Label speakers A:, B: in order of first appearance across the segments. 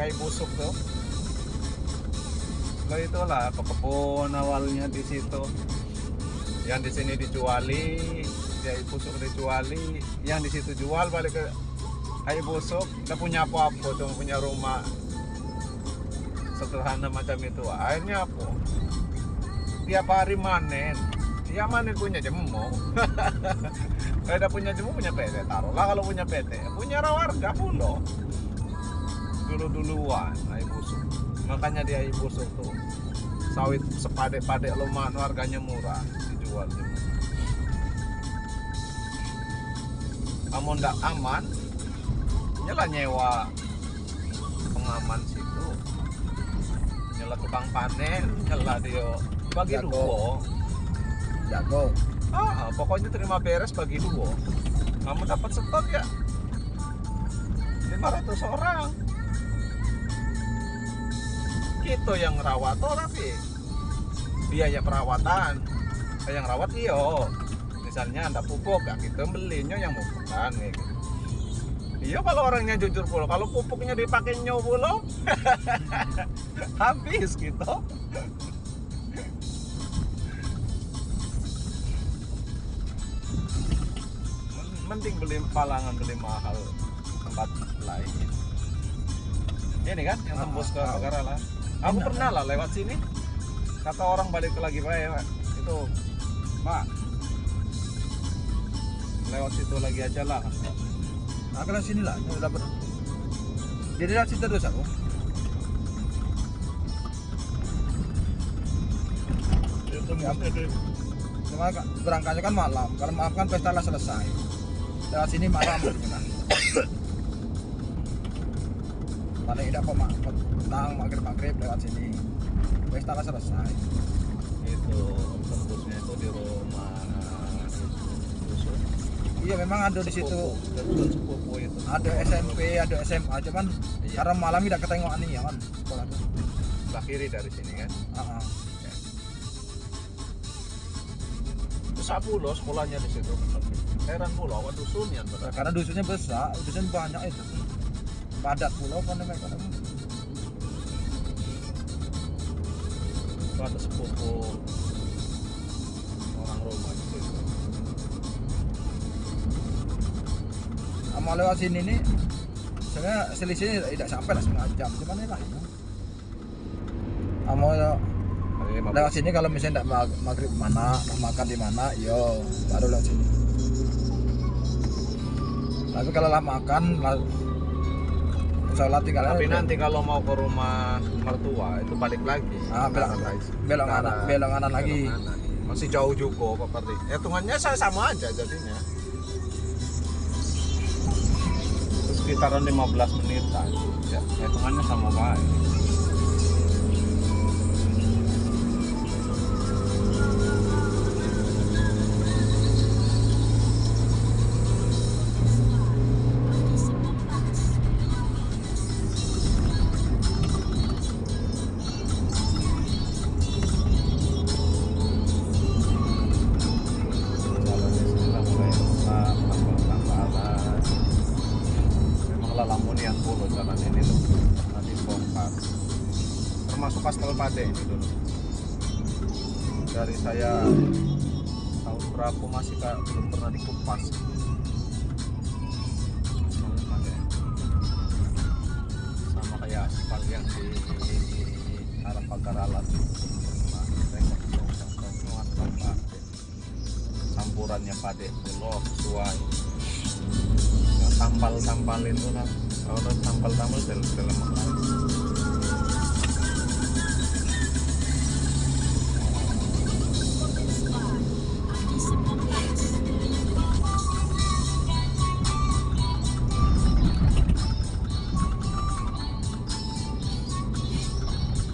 A: air busuk tuh. Nah itulah ke kebun awalnya di situ. Yang di sini dijuali, air busuk dijuali, yang di situ jual balik ke air busuk. Kita punya apa-apa, cuma punya rumah sederhana macam itu. Akhirnya apa? Tiap hari manen. Ya manen punya jemur. Kalau udah punya jemur punya PT, taruhlah kalau punya PT, punya warga pulau. Duluan air busuk. Makanya dia air busuk tuh sawit sepadek-padek lumayan, harganya murah, dijual jemur. Kamu ndak aman, nyelah nyewa pengaman situ, nyelah tukang panen, nyelah dia bagi dua.
B: Jago.
A: Pokoknya terima beres bagi dua. Kamu dapat stok ya 500 orang. Kita yang rawat tapi biaya perawatan yang rawat iyo. Misalnya anda pupuk ya kita belinya yang pupukan gitu. Iya kalau orangnya jujur pula, kalau pupuknya dipakai nyaw pula habis gitu. Mending beli palangan, beli mahal tempat lain. Ini kan yang tembus ke Pagara lah. Aku pernah lah lewat sini. Kata orang balik lagi Pak, itu Pak lewat situ lagi aja lah.
B: Nah, kalau sini lah, dapat. Jadi lewat situ terus aku. Cuma berangkatnya kan malam. Kalau malam kan pesta lah selesai. Lewat sini malam kan. Paling tidak kok petang maghrib lewat sini. Pesta lah selesai.
A: Itu tembusnya itu di rumah Dusun.
B: Iya memang ada di situ.
A: Dusun sepupu itu.
B: Ada SMP, ada SMA, cuman karena malam tidak ketengokan nih ya kan. Sekolah itu.
A: Sebelah kiri dari sini kan. Besar pula sekolahnya di situ. Heran pula awak dusunnya.
B: Karena dusunnya besar, dusun banyak itu. Padat pulau kan mereka.
A: Itu ada sepupu orang rumah di situ.
B: Sama lewat sini nih, sebenarnya selisihnya tidak sampai lah setengah jam, cuman ini lah. Sama lewat sini kalau misalnya tidak maghrib mana, makan di mana, yo baru lewat sini. Tapi kalau lah makan, sholat tinggal.
A: Tapi nanti kalau mau ke rumah mertua itu balik lagi.
B: Belok kanan lagi.
A: Masih jauh juga kok Perdi. Hitungannya saya sama aja jadinya. Sekitaran 15 menitan. Ya, hitungannya sama baik. Lamunian puluh jalan ini loh, pernah dibongkar, termasuk Kastel Pade ini dulu. Dari saya tahun berapa masih belum pernah dikupas. Sama kayak aspal yang di arah Pagar Alas, campurannya Pade pulau sesuai. Tampal itu lah, kalau tampal dalam makan.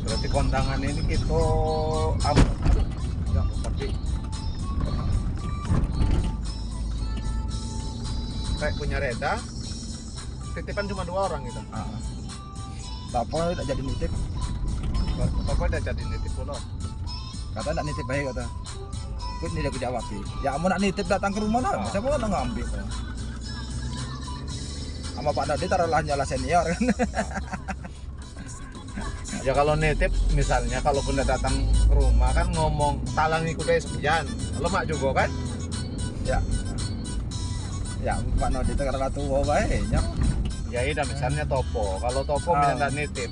A: Berarti kondangan ini kita ya pergi. Kayak punya Reda, titipan cuma 2 orang gitu.
B: Bapak tidak jadi nitip.
A: Bapak udah jadi nitip pula.
B: Kata tidak nitip baik kata. Kut ini dia jawab sih. Ya mau nak nitip datang ke rumah lah. Siapa mau ngambil? Sama Pak Dodi taruhlah nyala senior kan.
A: Ya kalau nitip misalnya kalau bunda datang ke rumah kan ngomong talangi kuda sekian, lemak juga kan?
B: Ya. Ya, Pak Nodi itu karena tua baiknya.
A: Ya iya misalnya topo. Kalau topo misalnya nggak nitip,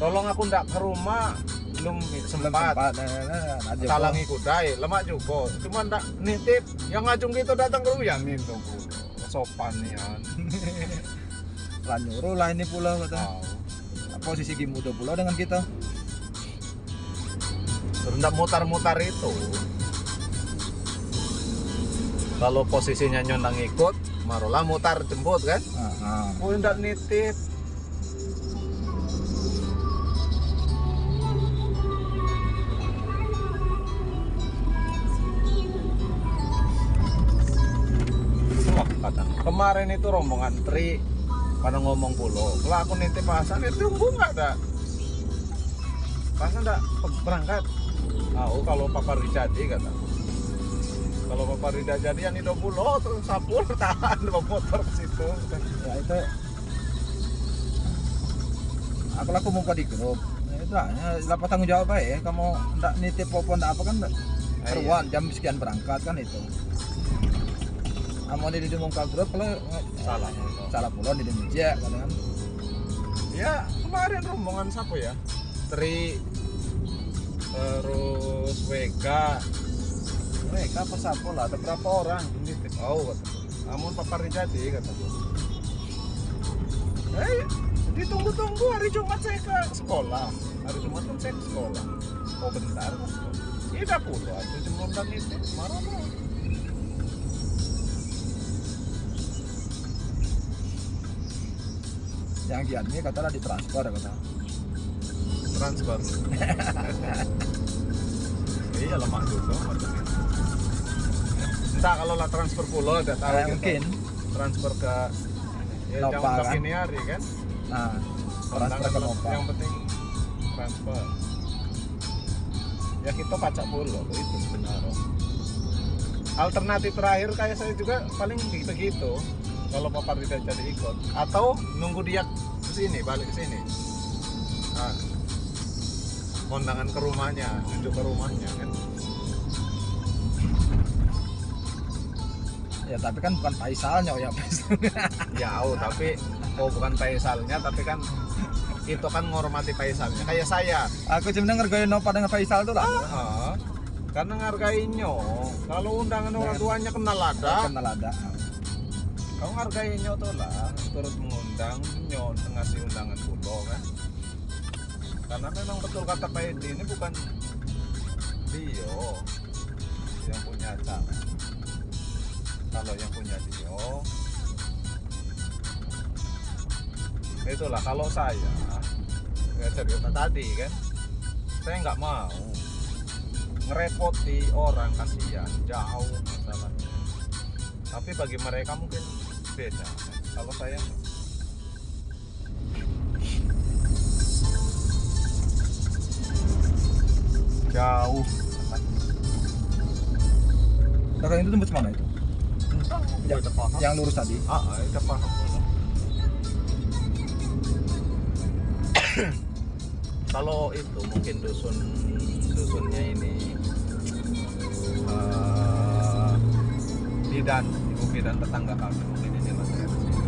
A: tolong aku ndak ke rumah belum sempat. Talangi kuda, lemak juga. Cuma ndak nitip, yang ngajung gitu datang ke rumah ya minta sopan ya.
B: Lah nyuruh lah ini pula kata. Posisi Ki muda pula dengan kita.
A: Terus ndak mutar-mutar itu. Kalau posisinya nyondang ikut, marolah mutar jemput kan? Oh ndak nitip. Kemarin itu rombongan tri pada ngomong pulau, kalau aku nitip Hasan itu tunggu nggak ada, Hasan nggak berangkat. Oh kalau Papa Rida jadi kata, kalau Papa Rida jadian itu pulau terus sapur tahan bawa motor ke situ.
B: Ya itu, aku muka di grup. Itu lah, dapat tanggung jawab ya. Kamu ndak nitip popon ndak apa kan? Keruan jam sekian berangkat kan itu. Kamu di muka grup kalau salah pulau di meja kan?
A: Ya kemarin rombongan siapa ya? Tri, terus Wega apa siapa lah? Ada berapa orang? Nitip. Oh, kamu Papa Rida jadi kata. Ditunggu-tunggu hari Jumat saya ke sekolah. Hari Jumat kan saya ke sekolah. Oh bentar ke sekolah. Ini udah pulau, aku cuma undang itu. Marah.
B: Yang kian ini katalah ditransfer kata.
A: Transfer. Iya lemak juga. Entah kalau lah transfer pulau ada tahu gitu.
B: Mungkin
A: Transfer ke ya,
B: Nova,
A: jam
B: kan?
A: ini hari kan.
B: Nah, transfer ke Nova.
A: Yang penting transfer. Ya kita pacak pulau itu sebenarnya. Alternatif terakhir kayak saya juga paling begitu. Kalau Papa Rida jadi ikut atau nunggu dia kesini balik ke sini. Nah, kondangan ke rumahnya, tunjuk ke rumahnya kan.
B: Ya tapi kan bukan Faisalnya ya.
A: Jauh tapi bukan Faisalnya tapi kan itu kan menghormati Faisalnya kayak saya.
B: Aku cuma ngergain Nova dengan Faisal tuh lah.
A: Karena ngargainnya. Kalau undangan orang tuanya kenal ada. Kamu hargainya tuh lah, turut mengundang nyo ngasih undangan pulau kan. Karena memang betul kata Pak Edi ini bukan Dio yang punya acara. Kalau yang punya Dio, itulah kalau saya cerita tadi kan, saya nggak mau ngerepoti orang, kasihan jauh masalahnya. Tapi bagi mereka mungkin beda. Kalau saya jauh.
B: Kakak itu tembus mana itu? Yang lurus tadi.
A: Udah paham. Kalau itu mungkin dusunnya ini Bidan, Ibu Bidan tetangga kami mungkin ini lah saya kesini.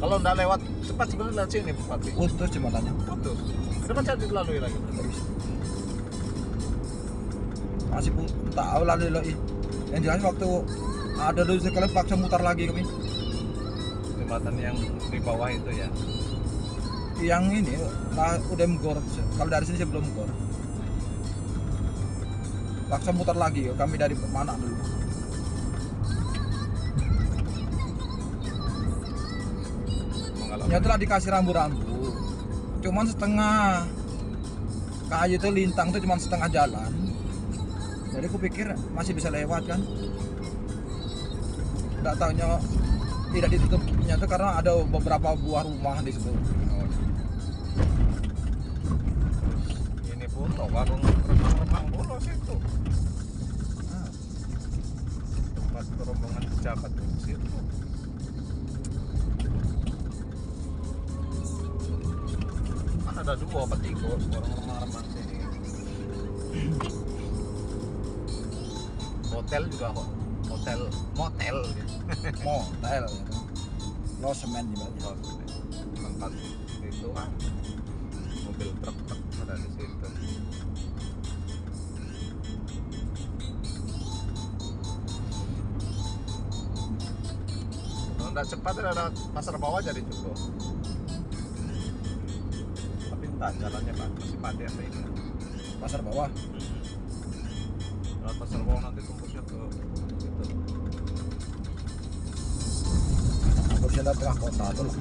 A: Kalau nggak lewat cepat sebenarnya lewat sini Bupati.
B: Putus jembatannya.
A: Putus. Cepat saja dilalui lagi.
B: Masih tahu lalu lagi. Yang jelas waktu ada dulu sekali paksa mutar lagi kami.
A: Jembatan yang di bawah itu ya.
B: Yang ini lah udah menggor. Kalau dari sini sebelum menggor. Paksa mutar lagi kami dari mana dulu. Ya telah dikasih rambu-rambu. Cuman setengah kayu itu lintang itu cuma setengah jalan. Jadi aku pikir masih bisa lewat kan. Nggak tahunya tidak ditutupnya itu karena ada beberapa buah rumah di situ.
A: Oh. Ini foto warung remang-remang bolos itu.
B: Nah,
A: Tempat rombongan pejabat di situ. Kan ada 2 apa 3 warung remang-remang sini. Hotel juga kok. Motel gitu.
B: motel gitu. Losemen di bawah.
A: Tempat itu kan mobil truk ada di situ. Kalau nggak cepat ada pasar bawah jadi cukup. Tapi entah jalannya kan masih padat apa ini.
B: Pasar bawah.
A: Kalau pasar bawah nanti tembusnya ke itu.
B: Harusnya ada tengah kota tuh lah.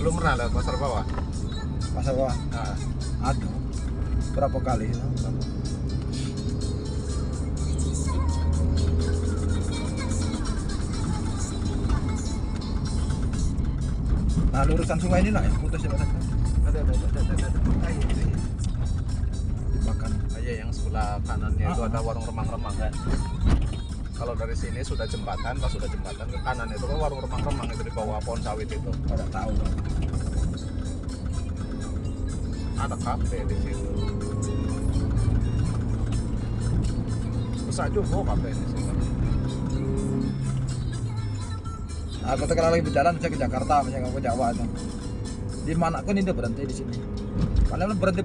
A: Belum pernah lihat pasar bawah?
B: Pasar bawah.
A: Nah,
B: Aduh. Berapa kali? Nah, lurusan sungai ini lah ya, putus ya.
A: ada.
B: Makan.
A: Aja yang sebelah kanannya itu
B: Ah.
A: ada warung remang-remang kan. Kalau dari sini sudah jembatan, pas sudah jembatan ke kanan itu kan warung remang-remang itu di bawah pohon sawit itu.
B: Pada tahu.
A: Ada kafe di situ. Besar juga kafe di situ.
B: Nah, aku kalau lagi berjalan saya ke Jakarta, misalnya ke Jawa itu. Di mana pun ini berhenti di sini. Kalau berhenti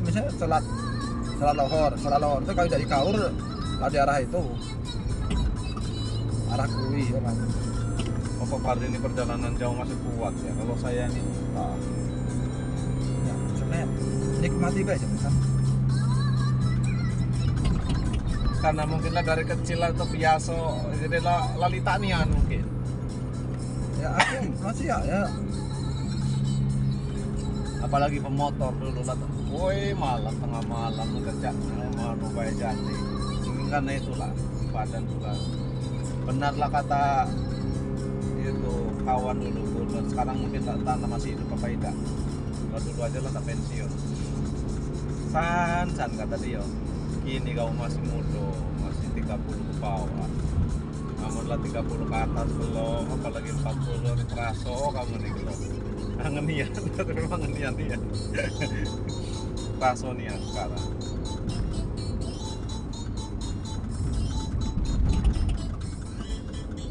B: misalnya sholat lohor itu kalau dari Kaur lah di arah itu. Arah Kui ya kan.
A: Apa Pardi ini perjalanan jauh masih kuat ya? Kalau saya ini
B: Nah, ya, sebenarnya nikmati guys kan.
A: karena mungkinlah dari kecil atau biasa jadi lalitanian mungkin.
B: Ya aku masih ya
A: Apalagi pemotor dulu lah. Woi malam tengah malam kerja mau bayar jati. Karena itulah badan juga. Benarlah kata itu kawan dulu sekarang mungkin tak tahu masih hidup apa tidak. Kalau dulu aja lah tak pensiun. San kata dia. Kini kau masih muda, masih 30 ke bawah. Kamu lah 30 ke atas belum, apalagi 40 di teraso kamu nih belum. Ngenian, memang ngenian dia. Teraso nih sekarang.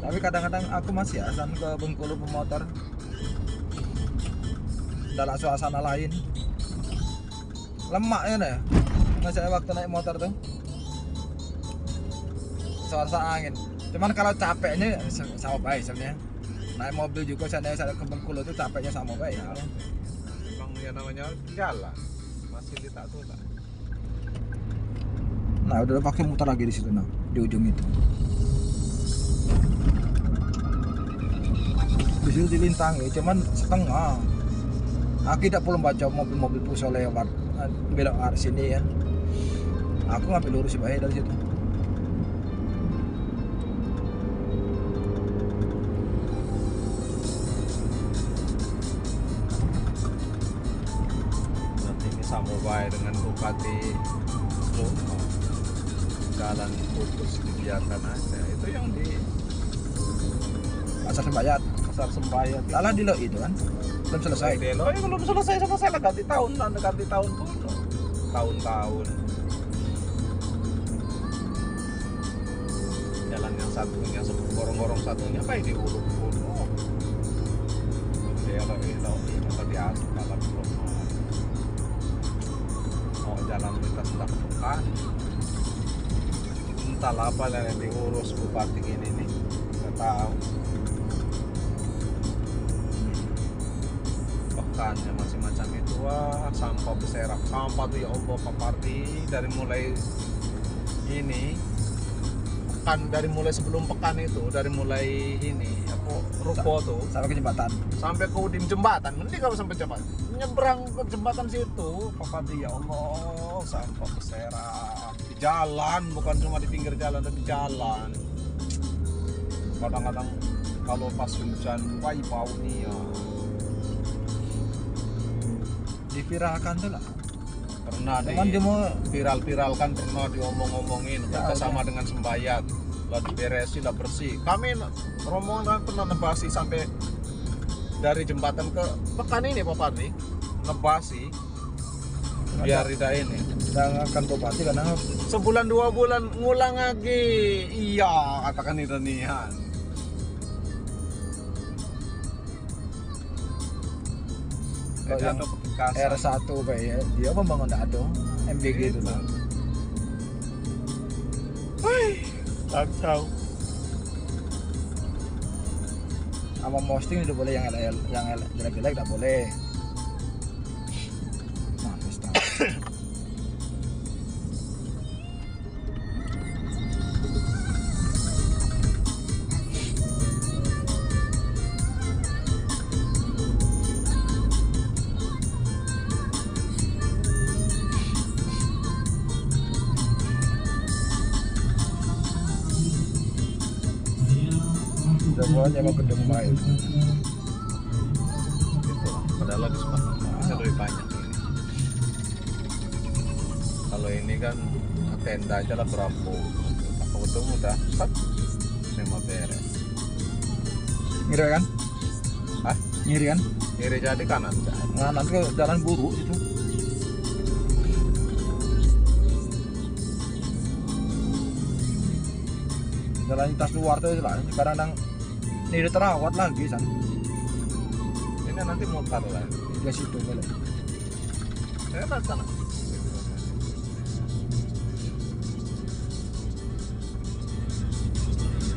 B: tapi kadang-kadang aku masih asan ke Bengkulu pemotor dalam suasana lain lemak ya nih saya waktu naik motor tuh suasana angin cuman kalau capeknya sama baik sebenarnya naik mobil juga saya ke Bengkulu tuh capeknya sama baik ya.
A: Memang ya namanya jalan masih tak tuh tak.
B: Nah udah pakai muter lagi di situ nah di ujung itu di situ dilintangi cuman setengah aku tidak perlu baca mobil-mobil pusat lewat belok arah sini ya aku ngambil lurus baik dari situ
A: Nanti ini sama baik dengan Bupati Lombok. Jalan putus dibiarkan aja. Itu yang di
B: asal sembayat
A: Pasar Sembayat.
B: lalah di lo itu kan belum selesai
A: Delo ya belum selesai lah ganti tahun dulu. Tahun-tahun. Jalan yang satunya gorong-gorong satunya baik diuruk-uruk. Delo itu di aspal belum. Oh jalan lintas sudah bukan. Entahlah apa yang diurus bupati ini nih. Nggak tahu. Pekannya masih macam itu sampah berserakan sampah tuh ya Allah Pak Parti dari mulai ini pekan, dari mulai sebelum pekan itu, dari mulai ini apa ruko tuh
B: sampai ke jembatan.
A: sampai ke ujung jembatan, mending kalau sampai jembatan nyebrang ke jembatan situ Papa dia, ya Allah, sampah berserakan di jalan, bukan cuma di pinggir jalan tapi jalan. Kadang-kadang kalau pas hujan wah bau nih ya.
B: Diviralkan tuh lah.
A: Pernah
B: Cuman dia mau
A: viral-viralkan, pernah diomong-omongin
B: Ya,
A: sama dengan sembayat lah diberesin lah bersih. Kami rombongan kan pernah nebasi sampai dari jembatan ke pekan ini Pak Pardi, nebasi biar tidak ini
B: jangankan bupati karena
A: sebulan 2 bulan ngulang lagi. Iya katakan ironian. Jadi
B: yang
A: ada pekasan.
B: R1 kayak dia membangun dado MBG itu lah.
A: Kacau.
B: Sama posting itu boleh, yang jelek-jelek tidak boleh. Nah, pesta. Udah nyewa gedung baik.
A: Gitu. Padahal habis bisa lebih banyak ini. Kalau ini kan tenda aja lah berapa? Aku tuh udah set semua beres.
B: Ngiri kan?
A: Hah?
B: Ngiri kan?
A: Kiri jadi kanan jadi.
B: Nah, nanti ke jalan buruk itu. Jalan lintas luar tuh lah. Sekarang ini udah terawat lagi san.
A: Ini nanti mutar lah.
B: Ke situ boleh.
A: Saya kan sana.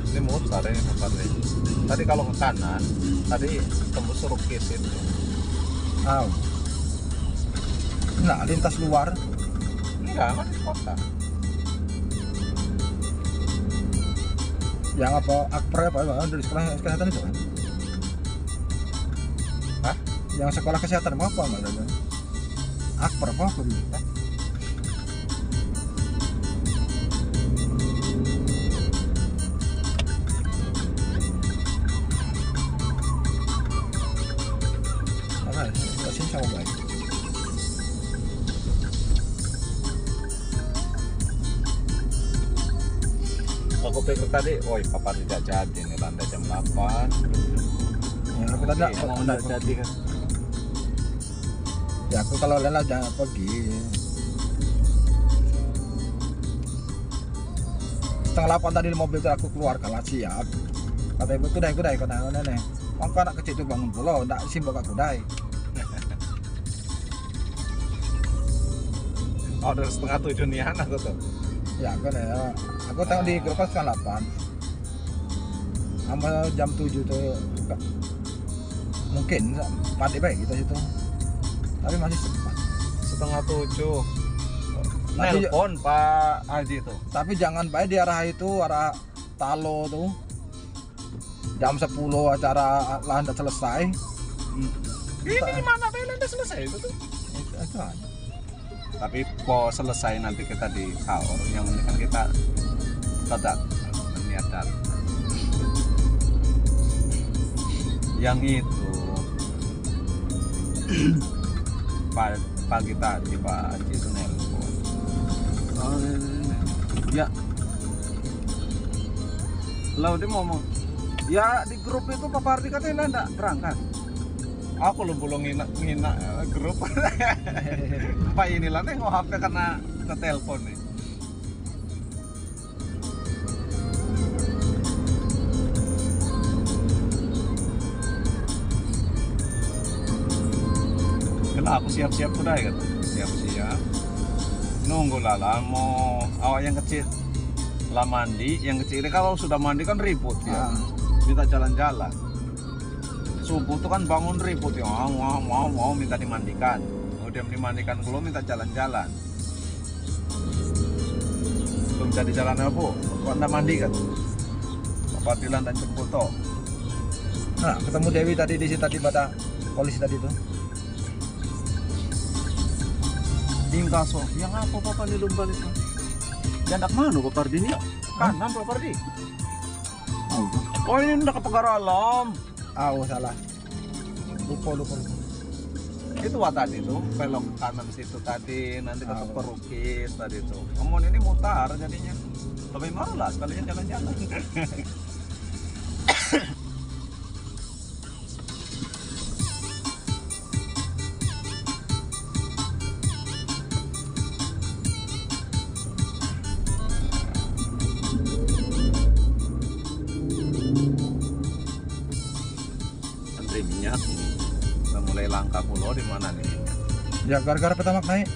A: Ini mutar ini mutar ini. Tadi kalau ke kanan, tadi tembus Rukis itu.
B: Ah. Nah, lintas luar.
A: Enggak, kan di kota.
B: Yang apa akper apa dari sekolah kesehatan itu kan?
A: Hah?
B: Yang sekolah kesehatan apa nggak ada? Akper apa dulu? Apa? Kasih sama baik.
A: Aku pikir tadi, woi papa tidak jadi nih, lantai jam 8.
B: Ya, aku tadi
A: Mau
B: enggak
A: tidak jadi kan.
B: ya aku kalau lelah jangan pergi. Setengah 8 tadi di mobil itu aku keluar kalah siap. Kata ibu kudai kata nenek. Maka anak kecil itu bangun pulau, enggak simbol ke kudai.
A: Oh, udah setengah 7 nih anak tuh.
B: Ya kan ya. Aku tengok di grup setengah 8. Sama jam 7 tuh mungkin pandai baik kita situ. Tapi masih sempat.
A: Setengah 7.
B: Tapi-
A: Nelpon Pak Haji tuh.
B: Tapi jangan baik di arah itu, arah Talo tuh. Jam 10 acara lah udah selesai.
A: Ini gimana Thailand udah selesai itu tuh.
B: Itu aja.
A: Tapi po selesai nanti kita di sahur. Yang penting kan kita tetap niat datang. Yang itu pagi tadi Pak Haji itu nelpon. Oh, ya. Lalu dia ngomong, ya di grup itu Pak Pardi katanya enggak berangkat. Aku belum ngina grup. Pak inilah nengok HP karena ke telepon nih. Kenapa aku siap-siap udah ya, siap-siap. Nunggu lah mau awak yang kecil lah mandi, yang kecil ini kalau sudah mandi kan ribut ya. Minta jalan-jalan. Subuh tuh kan bangun ribut ya, mau minta dimandikan. Udah dimandikan belum minta jalan-jalan. belum jadi jalan apa? Kok anda mandi kan? Bapak Dilan dan Cemputo.
B: Nah, ketemu Dewi tadi di sini tadi pada polisi tadi tuh.
A: Tinggal so, yang apa Bapak di Lumbal itu? Jandak mana Bapak Pardi ini? Kanan Bapak Pardi. Oh ini udah ke Pagar Alam.
B: Oh salah. Lupa.
A: Itu tadi tuh belok kanan situ tadi, nanti ke Perukis tadi tuh. Kemudian ini mutar jadinya. Lebih malas kalian jalan-jalan. Antri minyak ini. Udah mulai langka pulau di mana nih?
B: Ya gara-gara Pertamax naik.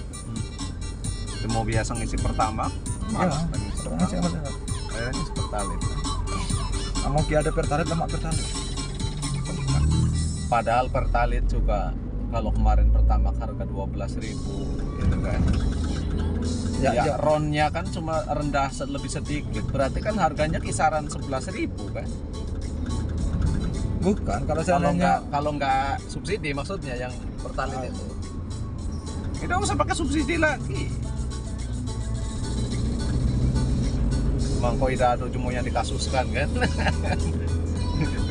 A: Mau biasa ngisi pertama, malas lagi ngisi pertama. Kayaknya ngisi pertalit.
B: Mau ada pertalit lemak pertalit.
A: Padahal pertalit juga kalau kemarin pertama harga 12.000 itu kan. Ya, ronnya kan cuma rendah lebih sedikit. Berarti kan harganya kisaran 11.000 kan?
B: Bukan, kalau
A: nggak subsidi maksudnya yang pertalit itu. Kita nggak usah pakai subsidi lagi. Mangko ida ada cuma yang dikasuskan kan.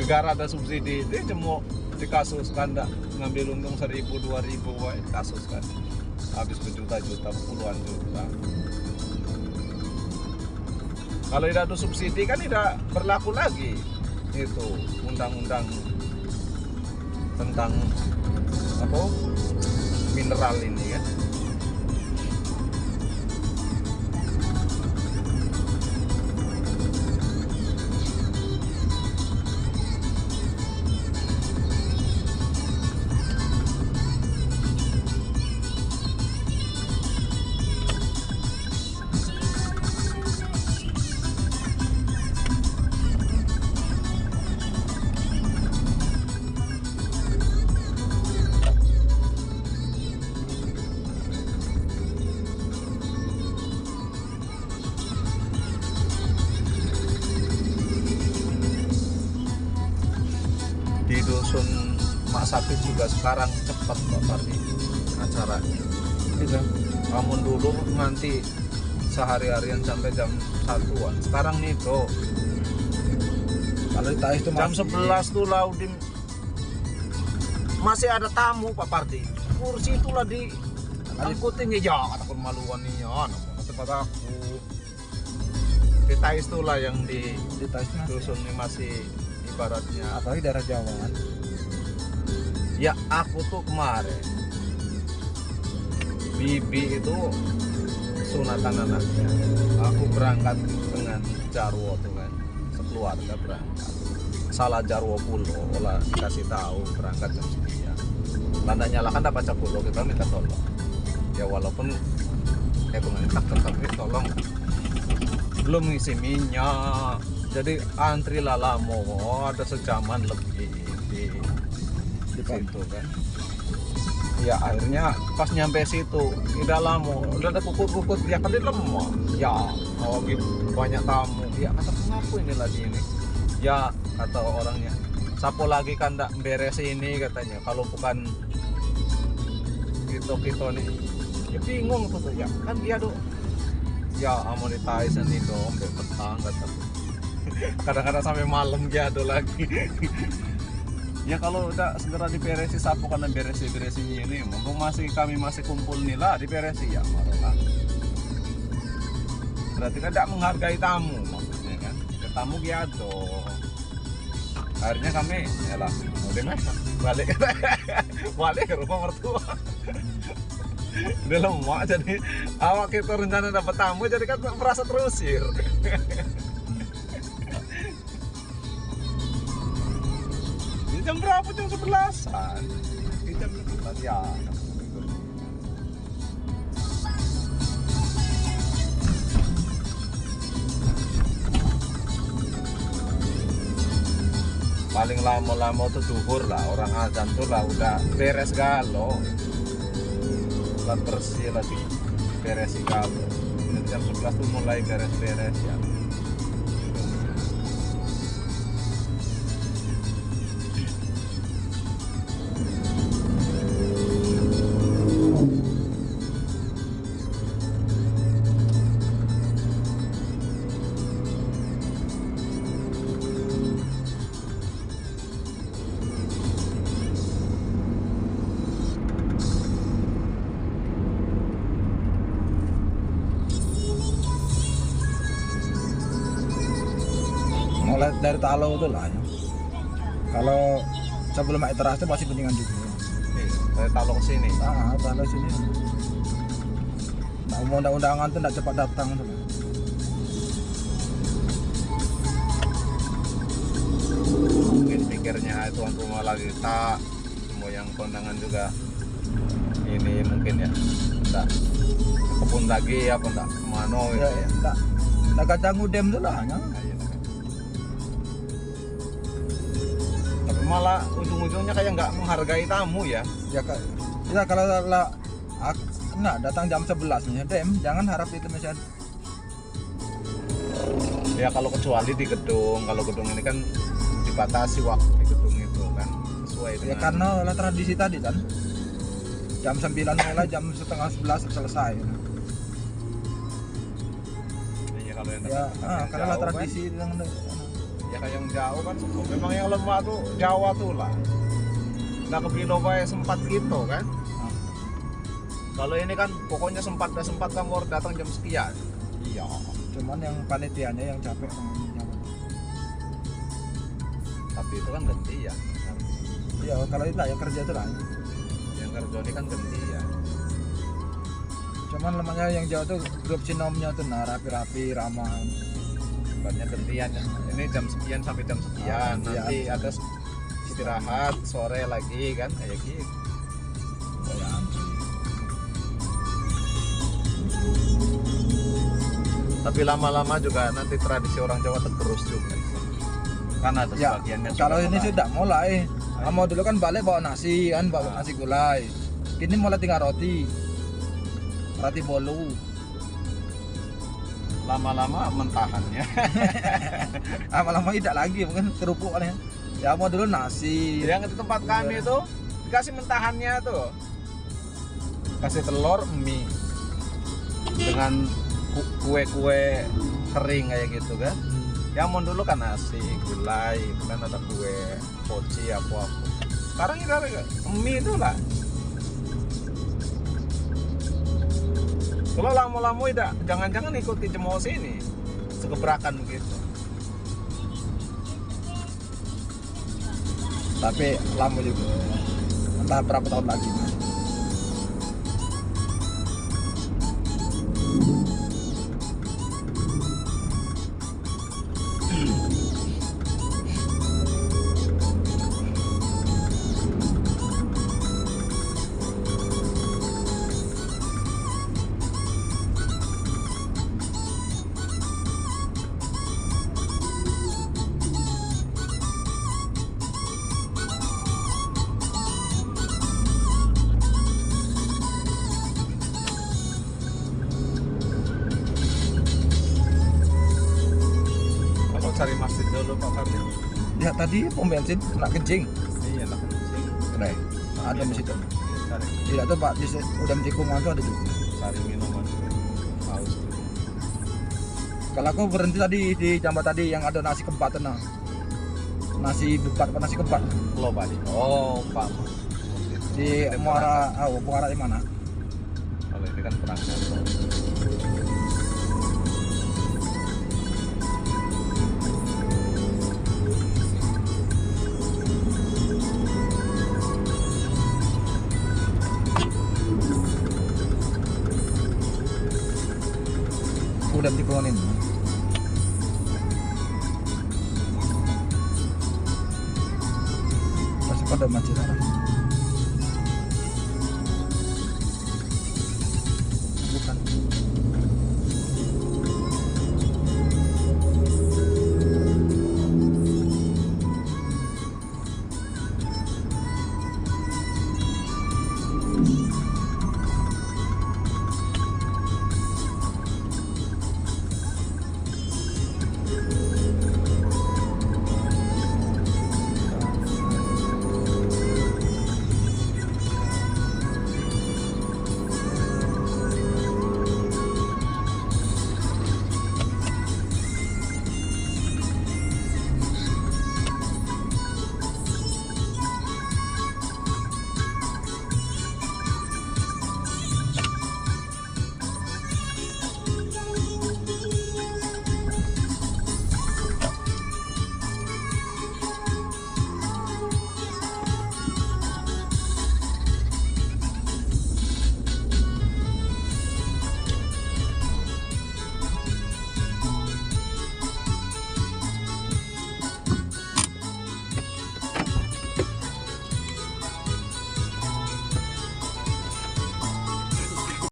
A: Negara ada subsidi itu cuma dikasuskan, nggak ngambil untung 1.000-2.000 dikasuskan. Habis berjuta-juta, puluhan juta. Kalau tidak ada subsidi kan tidak berlaku lagi itu undang-undang tentang apa mineral ini kan. Di dusun Mak Sapit juga sekarang cepat Pak Pardi acaranya.
B: Gitu.
A: Namun dulu nanti sehari-harian sampai jam 1-an. Sekarang nih tuh
B: Kalau di Tais itu
A: jam 11 tuh Laudim masih ada tamu Pak Pardi. Kursi itulah di angkutin ya kata maluan nih ya tempat aku. Di Tais itulah yang di
B: Tais
A: dusun ini masih ibaratnya
B: apalagi daerah Jawa kan.
A: Ya aku tuh kemarin bibi itu sunatan anaknya, aku berangkat dengan Jarwo tuh kan, sekeluarga berangkat salah Jarwo pulau, olah dikasih tahu berangkat jam sekian, tanda nyalakan dapat baca pulau, kita minta tolong ya walaupun hitungannya tapi tolong belum ngisi minyak. Jadi antri lama, ada sejaman lebih di situ kan. Ya akhirnya pas nyampe situ, udah lama, udah ada kukut-kukut, ya kan dia lemah. Ya, oh gitu, banyak tamu. Ya kata kenapa ini lagi ini? Ya kata orangnya, sapo lagi kan ndak beres ini katanya. Kalau bukan gitu nih, ya bingung tuh ya. Kan dia tuh, ya amonetize nih dong, petang kata. Kadang-kadang sampai malam jatuh lagi. Ya kalau udah segera diberesi sapu karena beresi ini mumpung kami masih kumpul nih lah diberesi ya marolah. Berarti kan tidak menghargai tamu maksudnya kan. Ke tamu giado. Akhirnya kami ya lah udah masak balik ke rumah mertua. Udah lemah jadi awak kita rencana dapat tamu jadi kan merasa terusir. Jam berapa? Jam 11-an. Jam 11 ya. Paling lama-lama tuh duhur lah, orang azan tuh lah udah beres galo. Udah bersih lagi, beres galo. Dan jam 11 tuh mulai beres-beres ya.
B: Mulai dari Talo itu lah ya. Kalau sebelum naik teras itu masih pentingan juga.
A: Iya, saya Talo ke sini.
B: Talo sini. Nah, undang-undangan tuh tidak cepat datang tuh.
A: Mungkin pikirnya tuan rumah lagi tak semua yang kondangan juga ini mungkin ya enggak kebun lagi apa enggak kemana gitu
B: Ya,
A: ya.
B: enggak kacang udem tuh lah ya.
A: Tapi malah ujung-ujungnya kayak nggak menghargai tamu ya.
B: Ya kalau enggak datang jam 11 nih, dem, jangan harap itu misalnya.
A: Ya kalau kecuali di gedung, kalau gedung ini kan dibatasi waktu di gedung itu kan sesuai
B: Ya
A: dengan
B: karena lah tradisi tadi kan. Jam 9 mulai, jam setengah 11 selesai.
A: ya kalau yang
B: Ya,
A: yang
B: karena lah
A: jauh
B: tradisi yang
A: ya kayak yang jauh kan memang yang lemah tuh Jawa tuh lah nggak kebilo bae sempat gitu kan. Kalau ini kan pokoknya sempat kamu harus datang jam sekian. Iya.
B: cuman yang panitianya yang capek
A: Tapi itu kan ganti ya.
B: ya kalau itu lah yang kerja itu lah.
A: Yang kerja ini kan ganti ya.
B: Cuman lemahnya yang jauh tuh grup sinomnya tuh nah rapi-rapi ramah.
A: Banyak gantian ya. Ini jam sekian sampai jam sekian.
B: Gantian.
A: Nanti ada istirahat sore lagi kan kayak gitu.
B: Oh ya.
A: Tapi lama-lama juga nanti tradisi orang Jawa tergerus juga. Karena ada
B: Ya,
A: sebagiannya
B: kalau ini
A: mulai.
B: sudah mulai. Kamu dulu kan balik bawa nasi kan, bawa nasi gulai. Kini mulai tinggal roti bolu.
A: Lama-lama mentahannya.
B: Lama-lama tidak lagi, mungkin kerupuk kan ya. Ya mau dulu nasi.
A: Yang di tempat kami itu dikasih mentahannya tuh. Kasih telur, mie dengan kue-kue kering kayak gitu kan. Yang mau dulu kan nasi, gulai, kan ada kue, poci apa. Sekarang ini ada mie itu lah. Kalau lama-lama tidak, jangan-jangan ikuti jemos ini, segebrakan begitu.
B: Tapi lama juga. Entah berapa tahun lagi.
A: Kalau cari masjid dulu Pak Fadil.
B: Ya tadi pom bensin kena kencing.
A: Iya lah.
B: Kena. Ada di situ.
A: Cari,
B: Tidak tuh Pak, udah di tikungan tuh ada tuh.
A: cari minuman. Haus.
B: Kalau aku berhenti tadi di jambat tadi yang ada nasi keempat tuh nah. Nasi bepat apa nasi keempat
A: Lo Pak. Oh Pak.
B: di Muara, Muara di mana?
A: Kalau ini kan perangkat.
B: Udah di tikungan ini. Masih pada macet arah.